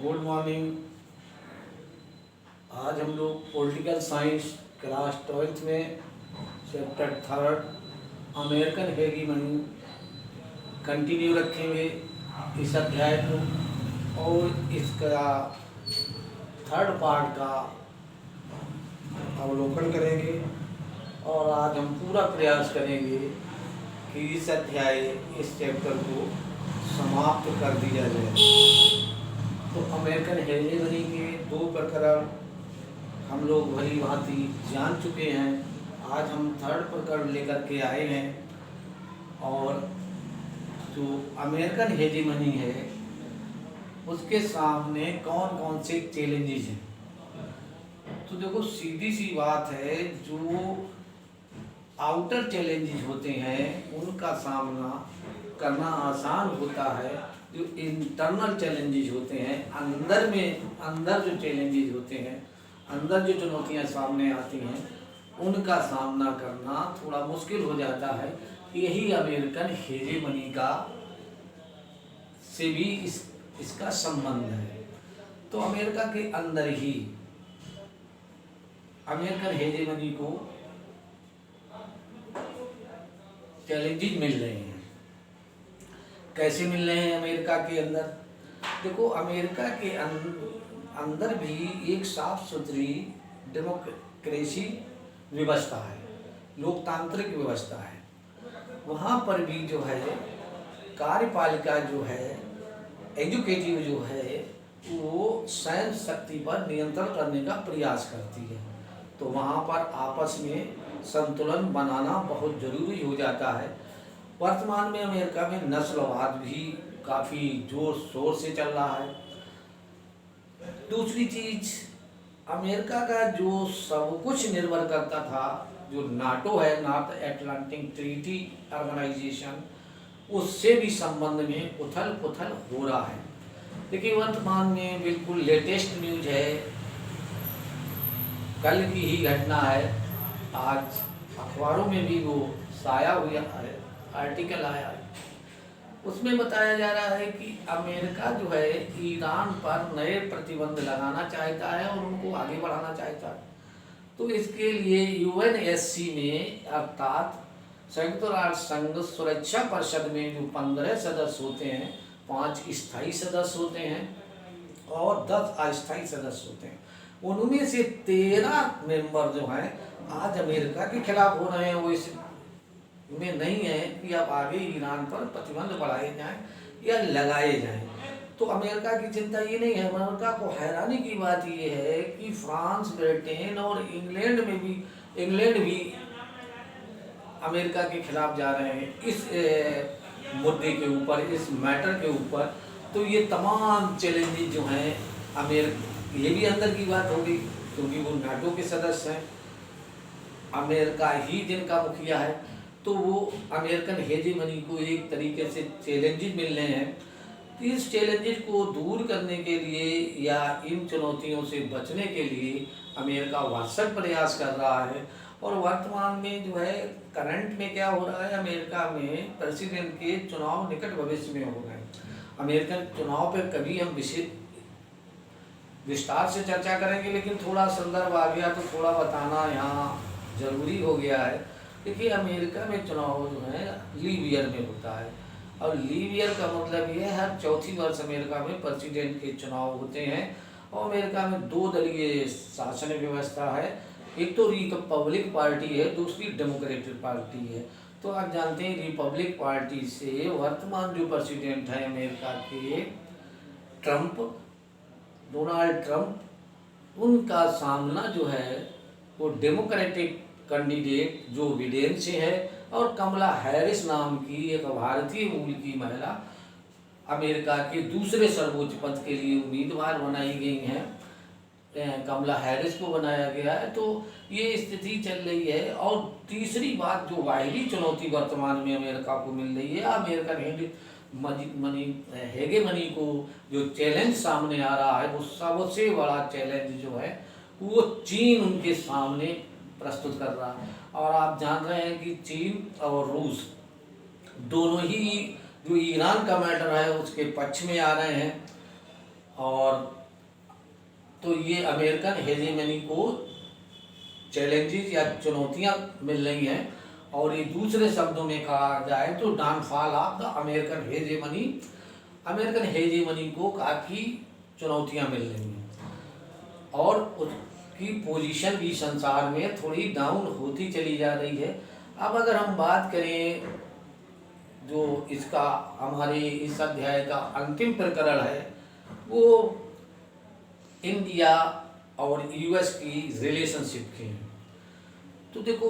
Good morning. आज हम लोग पॉलिटिकल साइंस क्लास 12th में चैप्टर 3 अमेरिकन हेगेमनी कंटिन्यू रखेंगे इस अध्याय को और इसका थर्ड पार्ट का अवलोकन करेंगे। और आज हम पूरा प्रयास करेंगे कि इस अध्याय इस चैप्टर को समाप्त कर दिया जाए। तो अमेरिकन हेगेमनी के दो प्रकरण हम लोग भली भांति जान चुके हैं। आज हम थर्ड प्रकरण लेकर के आए हैं और जो अमेरिकन हेगेमनी है उसके सामने कौन कौन से चैलेंजेस हैं। तो देखो, सीधी सी बात है, जो आउटर चैलेंजेस होते हैं उनका सामना करना आसान होता है। जो इंटरनल चैलेंजेस होते हैं, अंदर जो चैलेंजेस होते हैं, अंदर जो चुनौतियां सामने आती हैं, उनका सामना करना थोड़ा मुश्किल हो जाता है। यही अमेरिकन हेगेमनी का से भी इसका संबंध है। तो अमेरिका के अंदर ही अमेरिकन हेगेमनी को चैलेंजेस मिल रहे हैं। कैसे मिल रहे हैं अमेरिका के अंदर? देखो, अमेरिका के अंदर भी एक साफ सुथरी डेमोक्रेसी व्यवस्था है, लोकतांत्रिक व्यवस्था है। वहाँ पर भी जो है कार्यपालिका जो है, एजुकेटिव जो है, वो सैन्य शक्ति पर नियंत्रण करने का प्रयास करती है। तो वहाँ पर आपस में संतुलन बनाना बहुत जरूरी हो जाता है। वर्तमान में अमेरिका में नस्लवाद भी काफ़ी जोर शोर से चल रहा है। दूसरी चीज, अमेरिका का जो सब कुछ निर्भर करता था, जो नाटो है, नॉर्थ अटलांटिक ट्रीटी ऑर्गेनाइजेशन, उससे भी संबंध में उथल पुथल हो रहा है। देखिए, वर्तमान में बिल्कुल लेटेस्ट न्यूज है, कल की ही घटना है। आज अखबारों में भी वो साया हुआ है, आर्टिकल आया है। उसमें बताया जा रहा है कि अमेरिका जो है ईरान पर नए प्रतिबंध लगाना चाहता है और उनको आगे बढ़ाना चाहता है। तो इसके लिए यूएनएससी में, अर्थात संयुक्त राष्ट्र संघ सुरक्षा परिषद में जो 15 सदस्य होते हैं, 5 स्थायी सदस्य होते हैं और 10 अस्थायी सदस्य होते हैं, उनमें से 13 मेंबर जो हैं आज अमेरिका के खिलाफ हो रहे हैं। वो इस में नहीं है कि अब आगे ईरान पर प्रतिबंध बढ़ाए जाएं या लगाए जाएं। तो अमेरिका की चिंता ये नहीं है। अमेरिका को हैरानी की बात ये है कि फ्रांस, ब्रिटेन और इंग्लैंड भी अमेरिका के खिलाफ जा रहे हैं इस मुद्दे के ऊपर, इस मैटर के ऊपर। तो ये तमाम चैलेंजेस जो हैं ये भी अंदर की बात होगी, क्योंकि वो नाटो के सदस्य हैं, अमेरिका ही जिनका मुखिया है। तो वो अमेरिकन हेगेमनी को एक तरीके से चैलेंजेस मिल रहे हैं। तो इस चैलेंजेस को दूर करने के लिए या इन चुनौतियों से बचने के लिए अमेरिका भरसक प्रयास कर रहा है। और वर्तमान में जो है करंट में क्या हो रहा है, अमेरिका में प्रेसिडेंट के चुनाव निकट भविष्य में हो रहे हैं। अमेरिकन चुनाव पर कभी हम विस्तार से चर्चा करेंगे, लेकिन थोड़ा संदर्भ आ गया तो थोड़ा बताना यहाँ जरूरी हो गया है। देखिए, अमेरिका में चुनाव जो है लीव ईयर में होता है, और लीव ईयर का मतलब ये है हर चौथी वर्ष अमेरिका में प्रेसिडेंट के चुनाव होते हैं। और अमेरिका में 2 दलीय शासन व्यवस्था है, एक तो रिपब्लिक पार्टी है, दूसरी डेमोक्रेटिक पार्टी है। तो आप जानते हैं रिपब्लिक पार्टी से वर्तमान जो प्रेसिडेंट है अमेरिका के, डोनाल्ड ट्रंप, उनका सामना जो है वो डेमोक्रेटिक कैंडिडेट जो बिडेन से है, और कमला हैरिस नाम की एक भारतीय मूल की महिला अमेरिका के दूसरे सर्वोच्च पद के लिए उम्मीदवार बनाई गई हैं। कमला हैरिस को बनाया गया है। तो ये स्थिति चल रही है। और तीसरी बात, जो बाहरी चुनौती वर्तमान में अमेरिका को मिल रही है, अमेरिकन हेगेमनी को जो चैलेंज सामने आ रहा है, वो सबसे बड़ा चैलेंज जो है वो चीन उनके सामने प्रस्तुत कर रहा है। और आप जान रहे हैं कि चीन और रूस दोनों ही जो ईरान का मैटर है उसके पक्ष में आ रहे हैं। और तो ये अमेरिकन हेजेमनी को चैलेंजेस या चुनौतियां मिल रही हैं, और ये दूसरे शब्दों में कहा जाए तो downfall of the American hegemony, American hegemony को काफ़ी चुनौतियां मिल रही हैं और उसकी पोजीशन भी संसार में थोड़ी डाउन होती चली जा रही है। अब अगर हम बात करें जो इसका हमारे इस अध्याय का अंतिम प्रकरण है वो इंडिया और यूएस की रिलेशनशिप के हैं। तो देखो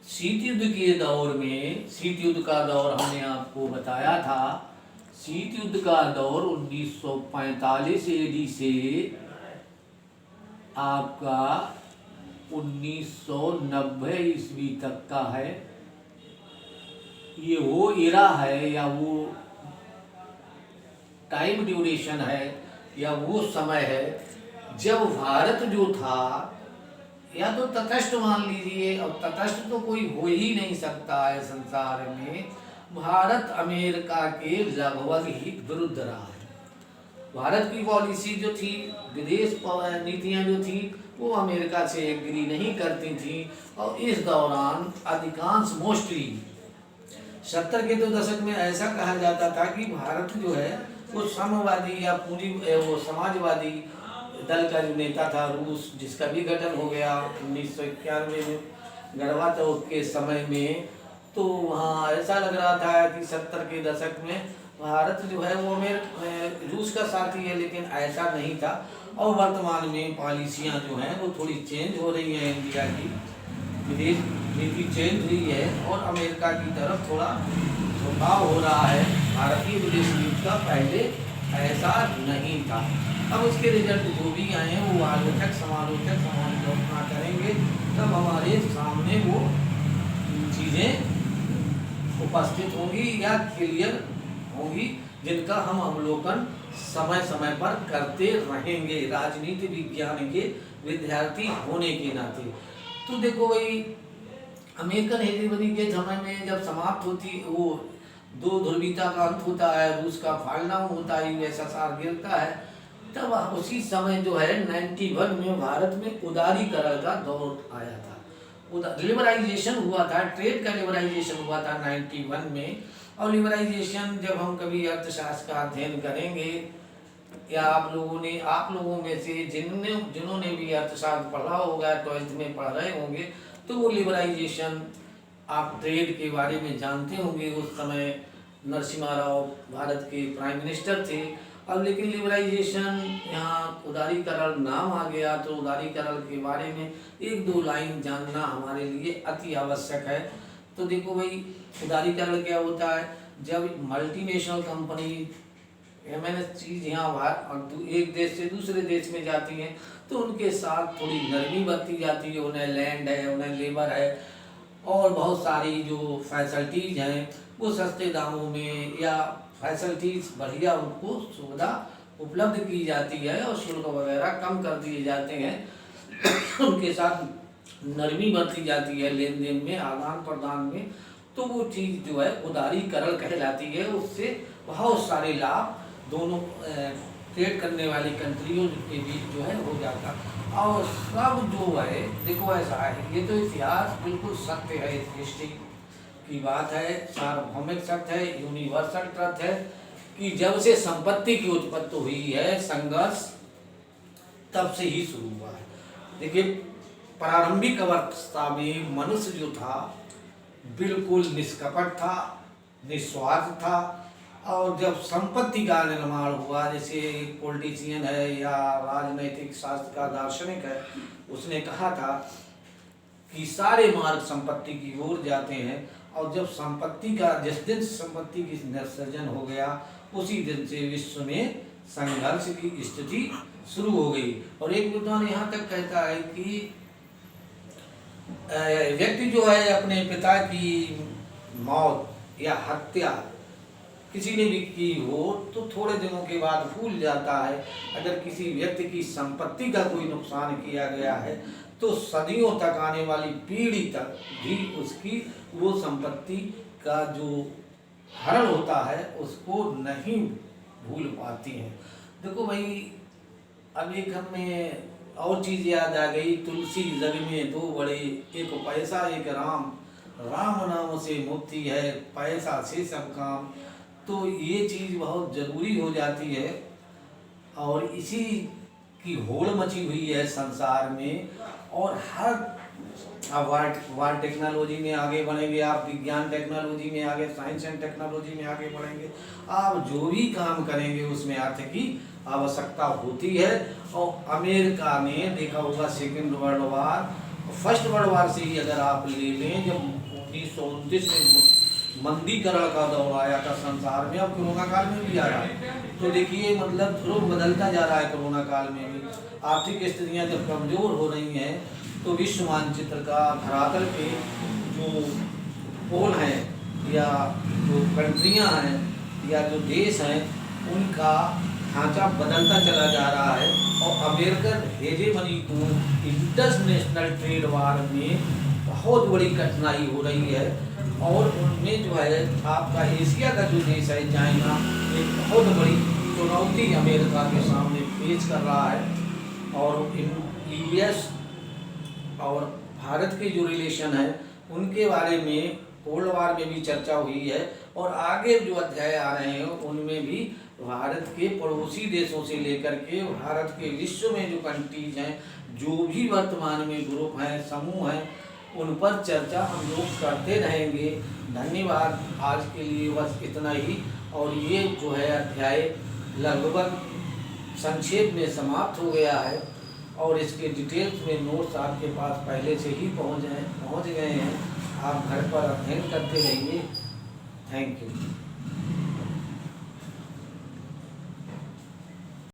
शीत युद्ध के दौर में, शीत युद्ध का दौर हमने आपको बताया था, शीत युद्ध का दौर 1945 एडी से आपका 1990 ईस्वी तक का है। ये वो एरा है या वो टाइम ड्यूरेशन है या वो समय है जब भारत जो था, या तो तटस्थ मान लीजिए, और तटस्थ तो कोई हो ही नहीं सकता है संसार में, भारत अमेरिका के लगभग ही विरुद्ध रहा है। भारत की पॉलिसी जो थी, विदेश नीतियां जो थी, वो अमेरिका से एग्री नहीं करती थी। और इस दौरान अधिकांश मोस्टली 70 के तो दशक में ऐसा कहा जाता था कि भारत जो है वो साम्यवादी या पूंजी वो समाजवादी दल का जो नेता था, रूस, जिसका भी गठन हो गया 1991 में गणराज्योत्सव के समय में, तो वहाँ ऐसा लग रहा था कि 70 के दशक में भारत जो है वो रूस का साथी है, लेकिन ऐसा नहीं था। और वर्तमान में पॉलिसियाँ जो हैं वो थोड़ी चेंज हो रही हैं, इंडिया की विदेश नीति चेंज हुई है और अमेरिका की तरफ थोड़ा झुकाव हो रहा है। भारतीय विदेश नीति का पहले ऐसा नहीं था। अब उसके रिजल्ट जो भी आए हैं वो आलोचक समालोचना करेंगे, तब हमारे सामने वो चीज़ें उपस्थित होंगी या क्लियर होंगी, जिनका हम अवलोकन समय समय पर करते रहेंगे राजनीति विज्ञान के विद्यार्थी होने के नाते। तो देखो भाई, अमेरिकन हेजेमनी के समय में जब समाप्त होती, वो दो ध्रुवीयता का अंत होता है, रूस का फॉल डाउन होता है, यूएसएसआर गिरता है, तब उसी समय जो है 91 में भारत में उदारीकरण का दौर आया था। लिबरलाइजेशन हुआ था, ट्रेड का लिबरलाइजेशन हुआ था 91 में। और लिबरलाइजेशन जब हम कभी अर्थशास्त्र का अध्ययन करेंगे, या आप लोगों में से जिन्होंने भी अर्थशास्त्र पढ़ा होगा, 12th में पढ़ रहे होंगे, तो वो लिबरलाइजेशन आप ट्रेड के बारे में जानते होंगे। उस समय नरसिम्हा राव भारत के प्राइम मिनिस्टर थे। अब लेकिन लिबरलाइजेशन, यहाँ उदारीकरण नाम आ गया, तो उदारीकरण के बारे में 1-2 लाइन जानना हमारे लिए अति आवश्यक है। तो देखो भाई, उदारीकरण क्या होता है? जब मल्टीनेशनल कंपनी एमएनएस चीज़ यहाँ एक देश से दूसरे देश में जाती हैं, तो उनके साथ थोड़ी नरमी बरती जाती है। उन्हें लैंड है, उन्हें लेबर है, और बहुत सारी जो फैसिलिटीज़ हैं वो सस्ते दामों में या फैसिलिटीज़ बढ़िया उनको सुविधा उपलब्ध की जाती है, और शुल्क वगैरह कम कर दिए जाते हैं। उनके साथ नरमी बरती जाती है लेन देन में, आदान प्रदान में। तो वो चीज़ जो है उदारीकरण कहलाती है। उससे बहुत सारे लाभ दोनों ट्रेड करने वाली कंट्रियों के बीच जो है हो जाता। और सब जो है, देखो ऐसा है, ये तो इतिहास बिल्कुल सत्य है, हिस्ट्री की बात है, सार्वभौमिक सत्य है, यूनिवर्सल ट्रुथ है कि जब से संपत्ति की उत्पत्ति हुई है, संघर्ष तब से ही शुरू हुआ है। देखिए, प्रारंभिक अवस्था में मनुष्य जो था बिल्कुल निष्कपट था, निस्वार्थ था। और जब संपत्ति का निर्माण हुआ, जैसे एक पॉलिटिशियन है या राजनैतिक शास्त्र का दार्शनिक है, उसने कहा था कि सारे मार्ग संपत्ति की ओर जाते हैं। और जब जिस दिन संपत्ति की सृजन हो गया, उसी दिन से विश्व में संघर्ष की स्थिति शुरू हो गई। और एक विद्वान यहाँ तक कहता है कि व्यक्ति जो है अपने पिता की मौत या हत्या किसी ने भी की हो तो थोड़े दिनों के बाद भूल जाता है। अगर किसी व्यक्ति की संपत्ति का कोई नुकसान किया गया है तो सदियों तक, आने वाली पीढ़ी तक भी उसकी वो संपत्ति का जो हरण होता है उसको नहीं भूल पाती हैं। देखो भाई, अब एक हमें और चीज़ याद आ गई, तुलसी जग में दो बड़े, एक पैसा एक राम, राम नाम से मुक्ति है, पैसा से सब काम। तो ये चीज़ बहुत ज़रूरी हो जाती है और इसी की होड़ मची हुई है संसार में। और हर अब वर्ल्ड टेक्नोलॉजी में आगे बढ़ेंगे, आप विज्ञान टेक्नोलॉजी में आगे, साइंस एंड टेक्नोलॉजी में आगे बढ़ेंगे, आप जो भी काम करेंगे उसमें अर्थ की आवश्यकता होती है। और अमेरिका ने देखा होगा second world war, first world war से ही अगर आप ले लें, जब 1929 में मंदीकरण का दौर आया था संसार में, अब कोरोना काल में भी आ रहा है, तो देखिए मतलब ध्रुव बदलता जा रहा है। कोरोना काल में भी आर्थिक स्थितियाँ जब कमज़ोर हो रही हैं तो विश्व मानचित्र का धरातल पे जो पोल हैं या जो कंट्रियाँ हैं या जो देश हैं उनका ढांचा बदलता चला जा रहा है। और अमेरिकन हेजेमनी को इंटरनेशनल ट्रेड वार में बहुत बड़ी कठिनाई हो रही है। और उनमें जो है आपका एशिया का जो देश है चाइना, एक बहुत बड़ी चुनौती अमेरिका के सामने पेश कर रहा है। और यूएस और भारत के जो रिलेशन है उनके बारे में कोल्ड वार में भी चर्चा हुई है। और आगे जो अध्याय आ रहे हैं उनमें भी भारत के पड़ोसी देशों से लेकर के भारत के विश्व में जो कंट्रीज हैं, जो भी वर्तमान में ग्रुप हैं, समूह हैं, उन पर चर्चा हम लोग करते रहेंगे। धन्यवाद, आज के लिए बस इतना ही। और ये जो है अध्याय लगभग संक्षेप में समाप्त हो गया है और इसके डिटेल्स में नोट्स आपके पास पहले से ही पहुंच गए हैं। आप घर पर अध्ययन करते रहिए। Thank you.